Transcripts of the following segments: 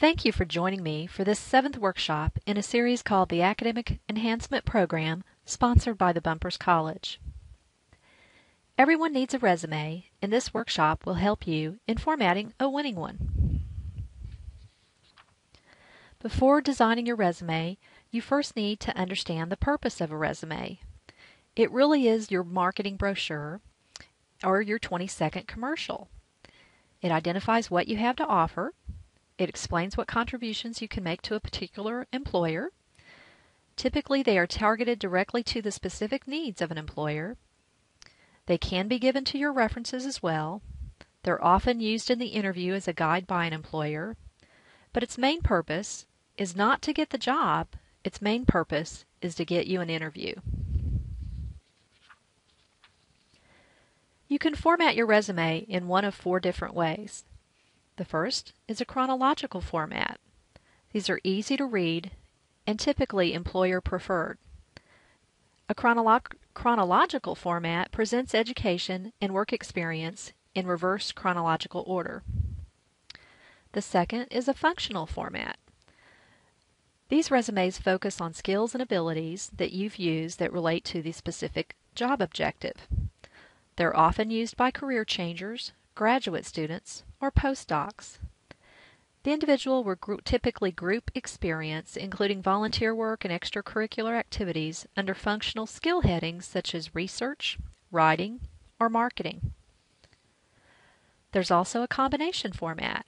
Thank you for joining me for this 7th workshop in a series called the Academic Enhancement Program, sponsored by the Bumpers College. Everyone needs a resume, and this workshop will help you in formatting a winning one. Before designing your resume, you first need to understand the purpose of a resume. It really is your marketing brochure or your 20-second commercial. It identifies what you have to offer. It explains what contributions you can make to a particular employer. Typically, they are targeted directly to the specific needs of an employer. They can be given to your references as well. They're often used in the interview as a guide by an employer. But its main purpose is not to get the job. Its main purpose is to get you an interview. You can format your resume in one of 4 different ways. The first is a chronological format. These are easy to read and typically employer preferred. A chronological format presents education and work experience in reverse chronological order. The second is a functional format. These resumes focus on skills and abilities that you've used that relate to the specific job objective. They're often used by career changers, graduate students, or postdocs. The individual will typically group experience, including volunteer work and extracurricular activities, under functional skill headings such as research, writing, or marketing. There's also a combination format,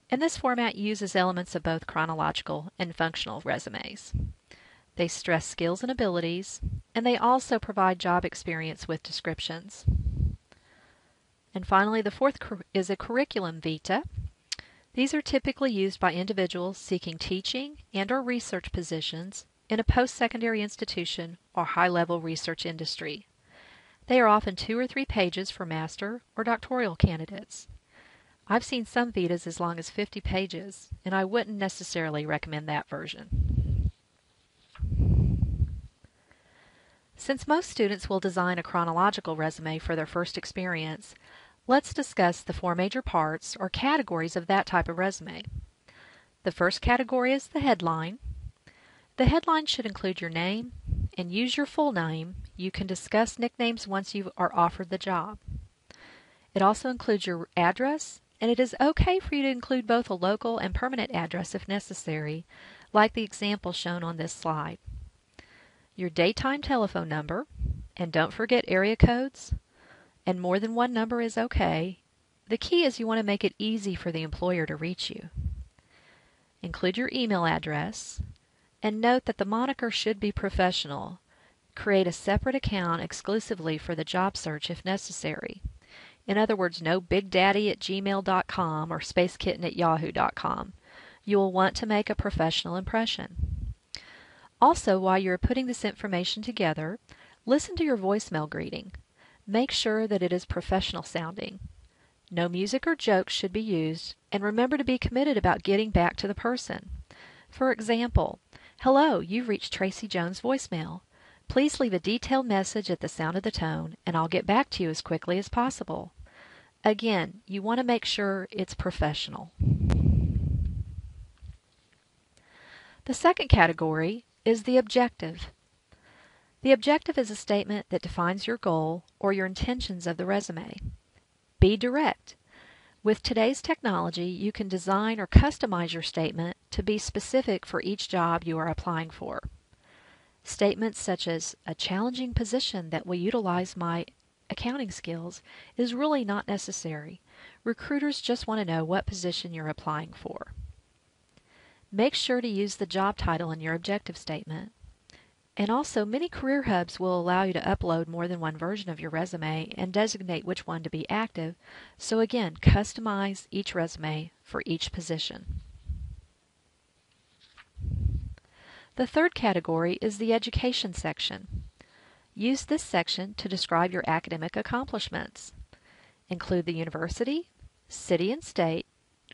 and this format uses elements of both chronological and functional resumes. They stress skills and abilities, and they also provide job experience with descriptions. And finally, the fourth is a curriculum vitae. These are typically used by individuals seeking teaching and/or research positions in a post-secondary institution or high-level research industry. They are often 2 or 3 pages for master or doctoral candidates. I've seen some vitas as long as 50 pages, and I wouldn't necessarily recommend that version. Since most students will design a chronological resume for their first experience, let's discuss the 4 major parts or categories of that type of resume. The first category is the headline. The headline should include your name and use your full name. You can discuss nicknames once you are offered the job. It also includes your address, and it is okay for you to include both a local and permanent address if necessary, like the example shown on this slide. Your daytime telephone number, and don't forget area codes, and more than one number is okay. The key is you want to make it easy for the employer to reach you. Include your email address, and note that the moniker should be professional. Create a separate account exclusively for the job search if necessary. In other words, no bigdaddy@gmail.com or spacekitten@yahoo.com. You will want to make a professional impression. Also, while you're putting this information together, listen to your voicemail greeting. Make sure that it is professional sounding. No music or jokes should be used, and remember to be committed about getting back to the person. For example, "Hello, you've reached Tracy Jones' voicemail. Please leave a detailed message at the sound of the tone, and I'll get back to you as quickly as possible." Again, you want to make sure it's professional. The second category is the objective. The objective is a statement that defines your goal or your intentions of the resume. Be direct. With today's technology, you can design or customize your statement to be specific for each job you are applying for. Statements such as "a challenging position that will utilize my accounting skills" is really not necessary. Recruiters just want to know what position you're applying for. Make sure to use the job title in your objective statement. And also, many career hubs will allow you to upload more than one version of your resume and designate which one to be active. So again, customize each resume for each position. The third category is the education section. Use this section to describe your academic accomplishments. Include the university, city and state,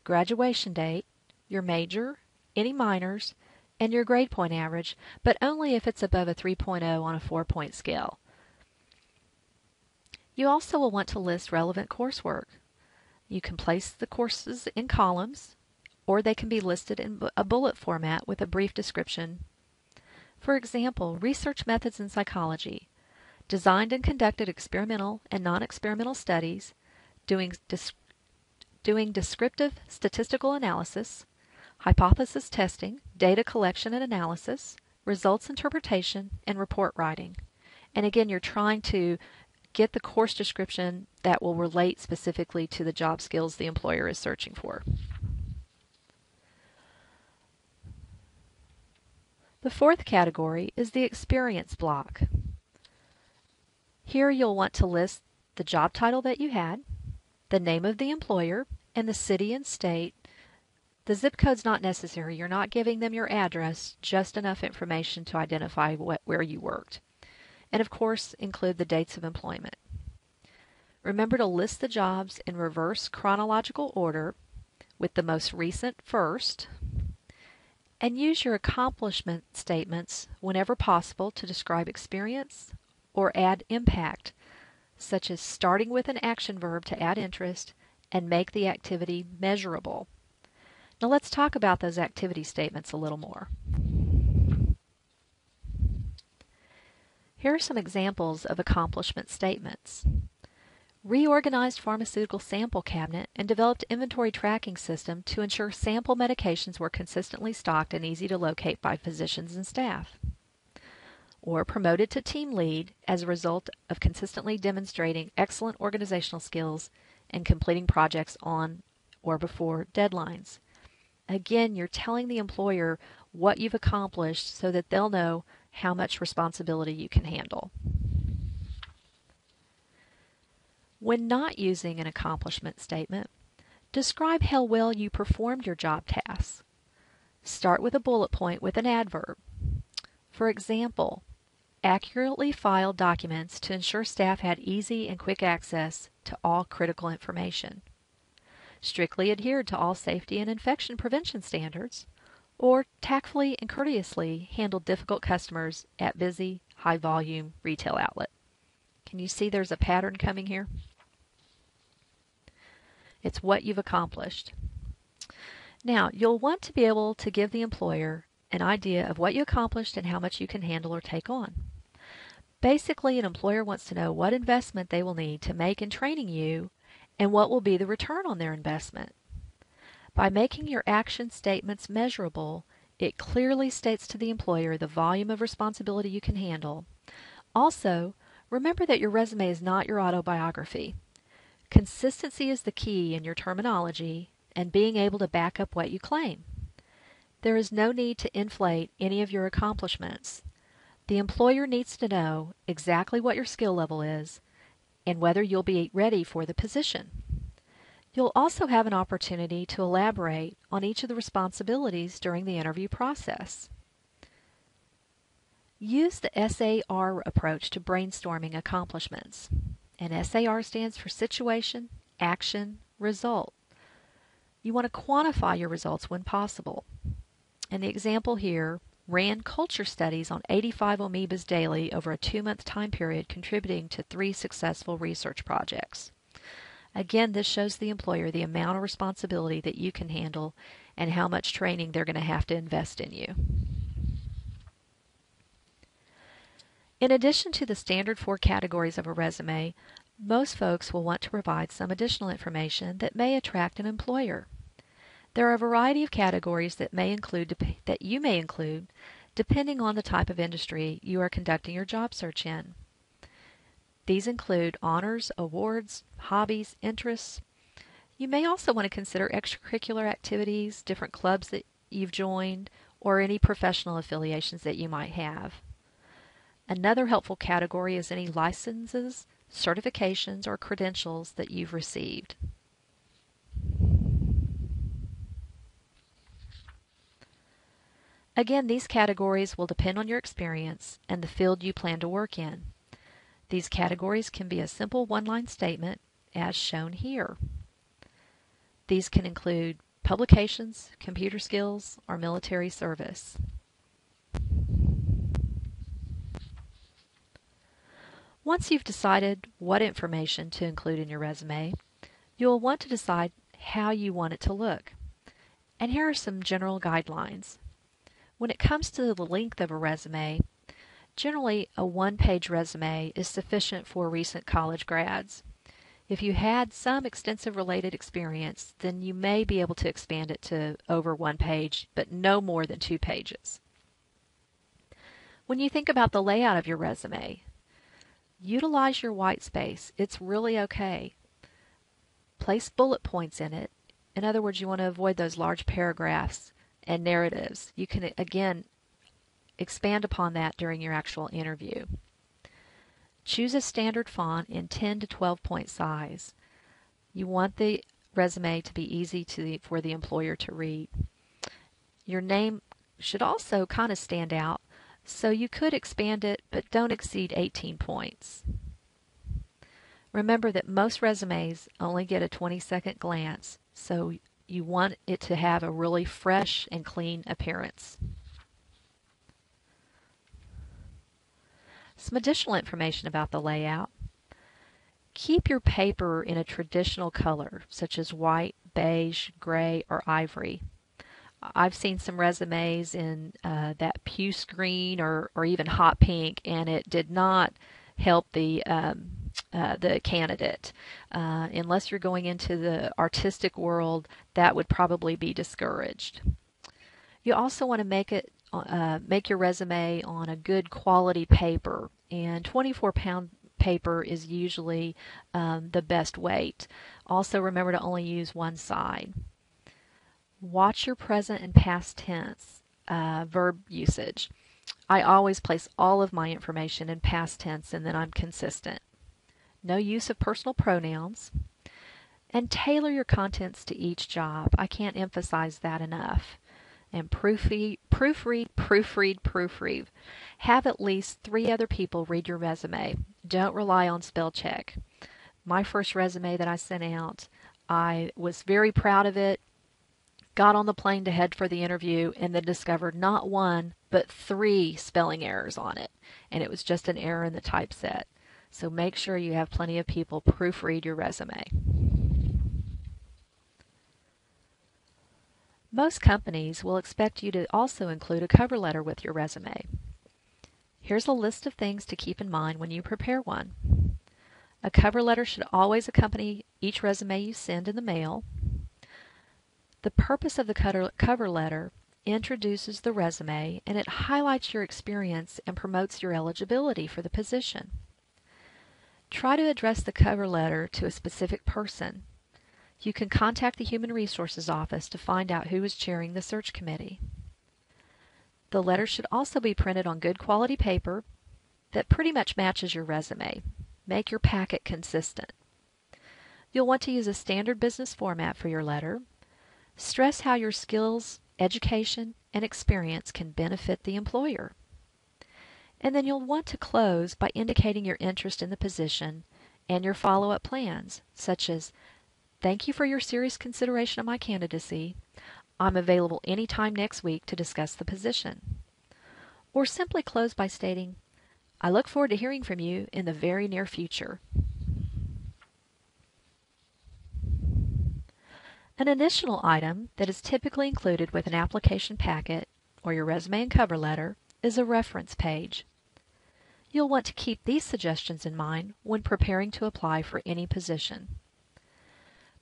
graduation date, your major, any minors, and your grade point average, but only if it's above a 3.0 on a 4-point scale. You also will want to list relevant coursework. You can place the courses in columns or they can be listed in a bullet format with a brief description. For example, research methods in psychology: designed and conducted experimental and non-experimental studies, doing descriptive statistical analysis, hypothesis testing, data collection and analysis, results interpretation, and report writing. And again, you're trying to get the course description that will relate specifically to the job skills the employer is searching for. The fourth category is the experience block. Here you'll want to list the job title that you had, the name of the employer, and the city and state. The zip code's not necessary. You're not giving them your address, just enough information to identify where you worked. And of course, include the dates of employment. Remember to list the jobs in reverse chronological order, with the most recent first, and use your accomplishment statements whenever possible to describe experience or add impact, such as starting with an action verb to add interest and make the activity measurable. Now let's talk about those activity statements a little more. Here are some examples of accomplishment statements. Reorganized pharmaceutical sample cabinet and developed inventory tracking system to ensure sample medications were consistently stocked and easy to locate by physicians and staff. Or promoted to team lead as a result of consistently demonstrating excellent organizational skills and completing projects on or before deadlines. Again, you're telling the employer what you've accomplished so that they'll know how much responsibility you can handle. When not using an accomplishment statement, describe how well you performed your job tasks. Start with a bullet point with an adverb. For example, accurately filed documents to ensure staff had easy and quick access to all critical information. Strictly adhered to all safety and infection prevention standards, or tactfully and courteously handled difficult customers at busy, high-volume retail outlet. Can you see there's a pattern coming here? It's what you've accomplished. Now, you'll want to be able to give the employer an idea of what you accomplished and how much you can handle or take on. Basically, an employer wants to know what investment they will need to make in training you and what will be the return on their investment. By making your action statements measurable, it clearly states to the employer the volume of responsibility you can handle. Also, remember that your resume is not your autobiography. Consistency is the key in your terminology and being able to back up what you claim. There is no need to inflate any of your accomplishments. The employer needs to know exactly what your skill level is and whether you'll be ready for the position. You'll also have an opportunity to elaborate on each of the responsibilities during the interview process. Use the SAR approach to brainstorming accomplishments. And SAR stands for situation, action, result. You want to quantify your results when possible. And the example here, ran culture studies on 85 amoebas daily over a 2-month time period, contributing to 3 successful research projects. Again, this shows the employer the amount of responsibility that you can handle and how much training they're going to have to invest in you. In addition to the standard 4 categories of a resume, most folks will want to provide some additional information that may attract an employer. There are a variety of categories that you may include depending on the type of industry you are conducting your job search in. These include honors, awards, hobbies, interests. You may also want to consider extracurricular activities, different clubs that you've joined, or any professional affiliations that you might have. Another helpful category is any licenses, certifications, or credentials that you've received. Again, these categories will depend on your experience and the field you plan to work in. These categories can be a simple one-line statement, as shown here. These can include publications, computer skills, or military service. Once you've decided what information to include in your resume, you'll want to decide how you want it to look. And here are some general guidelines. When it comes to the length of a resume, generally a one-page resume is sufficient for recent college grads. If you had some extensive related experience, then you may be able to expand it to over one page, but no more than 2 pages. When you think about the layout of your resume, utilize your white space. It's really okay. Place bullet points in it. In other words, you want to avoid those large paragraphs and narratives. You can, again, expand upon that during your actual interview. Choose a standard font in 10 to 12 point size. You want the resume to be easy for the employer to read. Your name should also kind of stand out, so you could expand it, but don't exceed 18 points. Remember that most resumes only get a 20-second glance, so you want it to have a really fresh and clean appearance. Some additional information about the layout. Keep your paper in a traditional color, such as white, beige, gray, or ivory. I've seen some resumes in that puce green or even hot pink, and it did not help the candidate. Unless you're going into the artistic world, that would probably be discouraged. You also want to make your resume on a good quality paper, and 24-pound paper is usually the best weight. Also remember to only use one side. Watch your present and past tense verb usage. I always place all of my information in past tense, and then I'm consistent. No use of personal pronouns. And tailor your contents to each job. I can't emphasize that enough. And proofread. Have at least 3 other people read your resume. Don't rely on spell check. My first resume that I sent out, I was very proud of it, got on the plane to head for the interview, and then discovered not 1, but 3 spelling errors on it. And it was just an error in the typeset. So make sure you have plenty of people proofread your resume. Most companies will expect you to also include a cover letter with your resume. Here's a list of things to keep in mind when you prepare one. A cover letter should always accompany each resume you send in the mail. The purpose of the cover letter introduces the resume, and it highlights your experience and promotes your eligibility for the position. Try to address the cover letter to a specific person. You can contact the Human Resources Office to find out who is chairing the search committee. The letter should also be printed on good quality paper that pretty much matches your resume. Make your packet consistent. You'll want to use a standard business format for your letter. Stress how your skills, education, and experience can benefit the employer. And then you'll want to close by indicating your interest in the position and your follow-up plans, such as, "Thank you for your serious consideration of my candidacy. I'm available anytime next week to discuss the position." Or simply close by stating, "I look forward to hearing from you in the very near future." An additional item that is typically included with an application packet or your resume and cover letter is a reference page. You'll want to keep these suggestions in mind when preparing to apply for any position.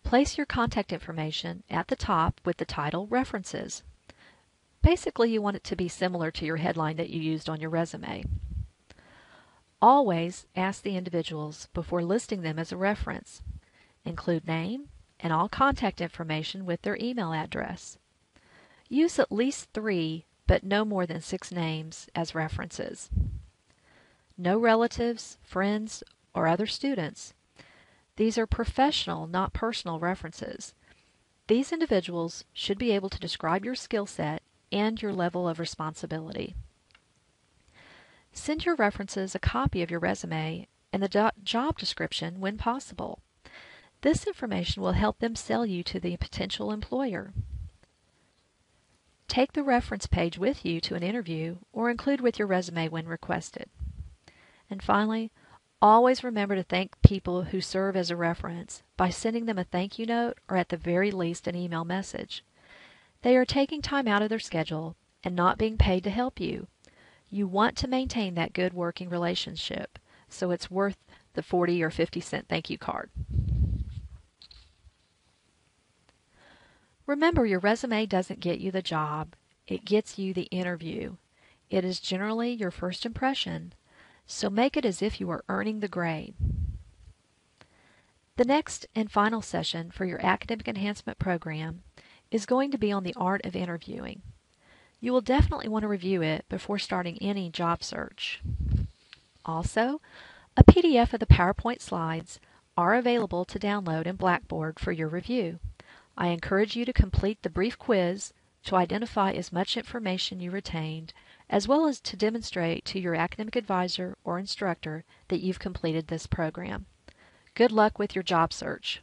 Place your contact information at the top with the title References. Basically, you want it to be similar to your headline that you used on your resume. Always ask the individuals before listing them as a reference. Include name and all contact information with their email address. Use at least 3, but no more than 6 names as references. No relatives, friends, or other students. These are professional, not personal references. These individuals should be able to describe your skill set and your level of responsibility. Send your references a copy of your resume and the job description when possible. This information will help them sell you to the potential employer. Take the reference page with you to an interview or include with your resume when requested. And finally, always remember to thank people who serve as a reference by sending them a thank you note or at the very least an email message. They are taking time out of their schedule and not being paid to help you. You want to maintain that good working relationship, so it's worth the 40 or 50-cent thank you card. Remember, your resume doesn't get you the job. It gets you the interview. It is generally your first impression, so make it as if you are earning the grade. The next and final session for your academic enhancement program is going to be on the art of interviewing. You will definitely want to review it before starting any job search. Also, a PDF of the PowerPoint slides are available to download in Blackboard for your review. I encourage you to complete the brief quiz to identify as much information you retained, as well as to demonstrate to your academic advisor or instructor that you've completed this program. Good luck with your job search.